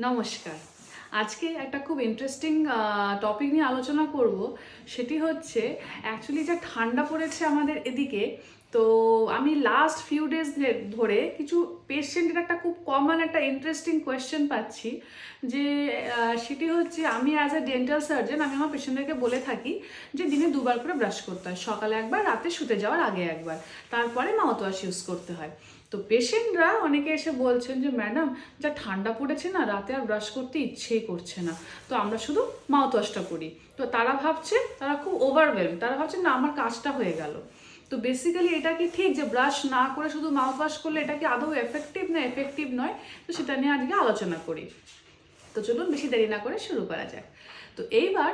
নমস্কার। আজকে একটা খুব ইন্টারেস্টিং টপিক নিয়ে আলোচনা করব। সেটি হচ্ছে অ্যাকচুয়ালি যে ঠান্ডা পড়েছে আমাদের এদিকে। তো আমি লাস্ট ফিউ ডেজ ধরে কিছু পেশেন্টের একটা খুব কমন একটা ইন্টারেস্টিং কোয়েশ্চেন পাচ্ছি যে সেটি হচ্ছে আমি অ্যাজ এ ডেন্টাল সার্জন আমি আমার পেশেন্টদেরকে বলে থাকি যে দিনে দুবার করে ব্রাশ করতে হয়, সকালে একবার, রাতে শুতে যাওয়ার আগে একবার, তারপরে মাউথওয়াশ ইউজ করতে হয়। তো পেশেন্টরা অনেকে এসে বলছেন যে ম্যাডাম যা ঠান্ডা পড়েছে না, রাতে আর ব্রাশ করতে ইচ্ছেই করছে না, তো আমরা শুধু মাউথওয়াশটা করি। তো তারা ভাবছে, তারা খুব ওভারওয়েলম, তারা ভাবছে না আমার কাজটা হয়ে গেল। তো বেসিক্যালি এটা কি ঠিক যে ব্রাশ না করে শুধু মাউথওয়াশ করলে এটা কি আদৌ এফেক্টিভ না এফেক্টিভ নয়? তো সেটা নিয়ে আজকে আলোচনা করি। তো চলুন বেশি দেরি না করে শুরু করা যাক। তো এইবার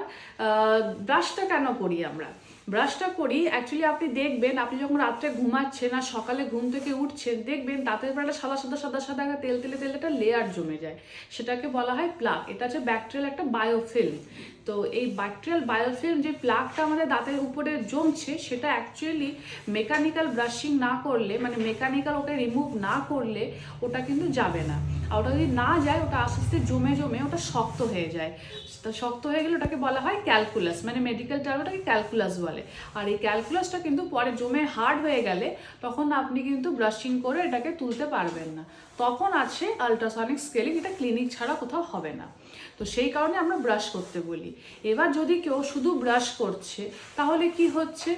ব্রাশটা কেন করি আমরা? ব্রাশটা করি অ্যাকচুয়ালি আপনি দেখবেন, আপনি যখন রাত্রে ঘুমাচ্ছেন আর সকালে ঘুম থেকে উঠছেন, দেখবেন তাতে একটা সাদা সাদা সাদা সাদা একটা তেল তেলে তেলে একটা লেয়ার জমে যায়। সেটাকে বলা হয় প্লাক। এটা হচ্ছে ব্যাকটেরিয়াল একটা বায়োফিল্ম। তো এই ব্যাকটেরিয়াল বায়োফিল্ম যে প্লাকটা আমাদের দাঁতের উপরে জমছে, সেটা অ্যাকচুয়ালি মেকানিক্যাল ব্রাশিং না করলে, মানে মেকানিক্যাল ওটা রিমুভ না করলে ওটা কিন্তু যাবে না। আর ওটা যদি না যায়, ওটা আস্তে আস্তে জমে জমে ওটা শক্ত হয়ে যায়। তো শক্ত হয়ে গেলে ওটাকে বলা হয় ক্যালকুলাস, মানে মেডিকেল টার্মে ওটাকে ক্যালকুলাস বলে। আর এই ক্যালকুলাসটা কিন্তু পরে জমে হার্ড হয়ে গেলে তখন আপনি কিন্তু ব্রাশিং করে এটাকে তুলতে পারবেন না। তখন আছে আলট্রাসনিক স্কেলিং, এটা ক্লিনিক ছাড়া কোথাও হবে না। তো সেই কারণে আমরা ব্রাশ করতে বলি। এবার যদি কেউ শুধু ব্রাশ করছে তাহলে কি হচ্ছে,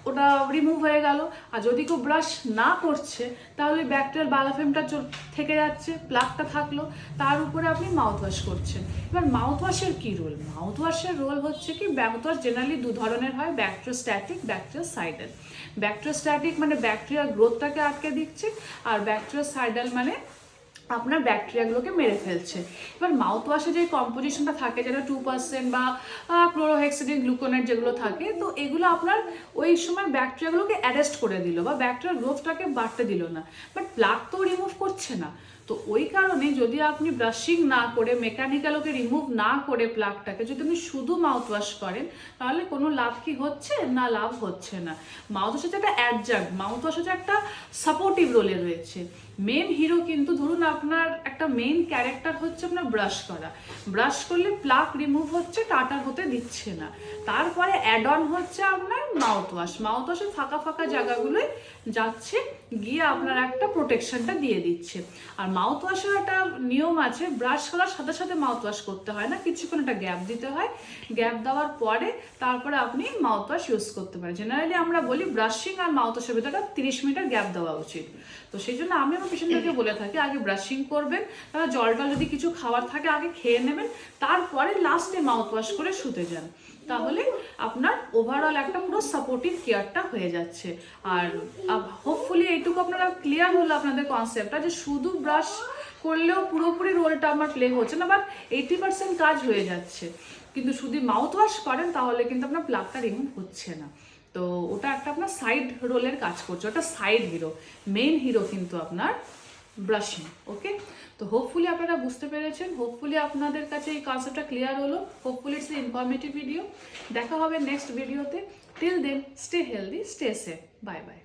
ওটা রিমুভ হয়ে গেল। আর যদি কেউ ব্রাশ না করছে তাহলে ব্যাকটেরিয়াল বায়োফিল্মটা থেকে যাচ্ছে, প্লাকটা থাকলো, তার উপরে আপনি মাউথওয়াশ করছেন। এবার মাউথওয়াশের কি রোল? মাউথওয়াশের রোল হচ্ছে কি, মাউথওয়াশ জেনারেলি দু ধরনের হয়, ব্যাকটেরিওস্ট্যাটিক, ব্যাকটেরিওসাইডাল। ব্যাকটেরিওস্ট্যাটিক মানে ব্যাকটেরিয়ার গ্রোথটাকে আটকে দিচ্ছে, আর ব্যাকটেরিওসাইডাল মানে আপনার ব্যাকটেরিয়াগুলোকে মেরে ফেলছে। এবার মাউথওয়াশে যে কম্পোজিশনটা থাকে, যেটা 2% বা ক্লোরোহেক্সিডিন গ্লুকোনেট যেগুলো থাকে, তো এগুলো আপনার ওই সময় ব্যাকটেরিয়াগুলোকে অ্যারেস্ট করে দিল বা ব্যাকটেরিয়ার গ্রোথটাকে বাড়তে দিল না, বাট প্লাক তো রিমুভ করছে না। তো ওই কারণে যদি আপনি ব্রাশিং না করে, মেকানিক্যাল ওকে রিমুভ না করে প্লাকটাকে যদি আপনি শুধু মাউথওয়াশ করেন, তাহলে কোনো লাভ কি হচ্ছে? না, লাভ হচ্ছে না। মাউথওয়াশ হচ্ছে একটা অ্যাডজাঙ্ক্ট, মাউথওয়াশ হচ্ছে একটা সাপোর্টিভ রোলে রয়েছে। মেন হিরো কিন্তু, ধরুন আপনার একটা মেইন ক্যারেক্টার হচ্ছে আপনার ব্রাশ করা। ব্রাশ করলে প্লাক রিমুভ হচ্ছে, টাটার হতে দিচ্ছে না। তারপরে অ্যাড অন হচ্ছে আপনার মাউথওয়াশ। মাউথওয়াশের ফাঁকা ফাঁকা জায়গাগুলোয় যাচ্ছে, গিয়ে আপনার একটা প্রোটেকশনটা দিয়ে দিচ্ছে। আর মাউথওয়াশের একটা নিয়ম আছে, ব্রাশ করার সাথে সাথে মাউথওয়াশ করতে হয় না, কিছুক্ষণ একটা গ্যাপ দিতে হয়। গ্যাপ দেওয়ার পরে তারপরে আপনি মাউথওয়াশ ইউজ করতে পারেন। জেনারেলি আমরা বলি ব্রাশিং আর মাউথওয়াশের ভিতরে 30 মিনিটের গ্যাপ দেওয়া উচিত। তো সেই জন্য আমি আমার পেশেন্টদেরকে বলে থাকি আগে ব্রাশিং করবেন, তারা জলটা যদি কিছু খাওয়ার থাকে আগে খেয়ে নেবেন, তারপরে লাস্টে মাউথওয়াশ করে শুতে যান। তাহলে আপনার ওভারঅল একটা পুরো সাপোর্টিভ কেয়ারটা হয়ে যাচ্ছে। আর হোপফুলি এইটুকু আপনারা ক্লিয়ার হলো আপনাদের কনসেপ্টটা, যে শুধু ব্রাশ করলেও পুরোপুরি রোলটা আমার প্লে হচ্ছে না, বাট 80% কাজ হয়ে যাচ্ছে। কিন্তু শুধু মাউথওয়াশ করেন তাহলে কিন্তু আপনার প্লাকটা রিমুভ হচ্ছে না। তো ওটা একটা আপনার সাইড রোলের কাজ করছে, ওটা সাইড হিরো। মেইন হিরো কিন্তু আপনার ব্রাশিং। ওকে, তো হোপফুলি আপনারা বুঝতে পেরেছেন, হোপফুলি আপনাদের কাছে এই কনসেপ্টটা ক্লিয়ার হলো, হোপফুলি ইটস ইনফরমেটিভ ভিডিও। দেখা হবে নেক্সট ভিডিওতে। Till then stay healthy, stay safe, bye by.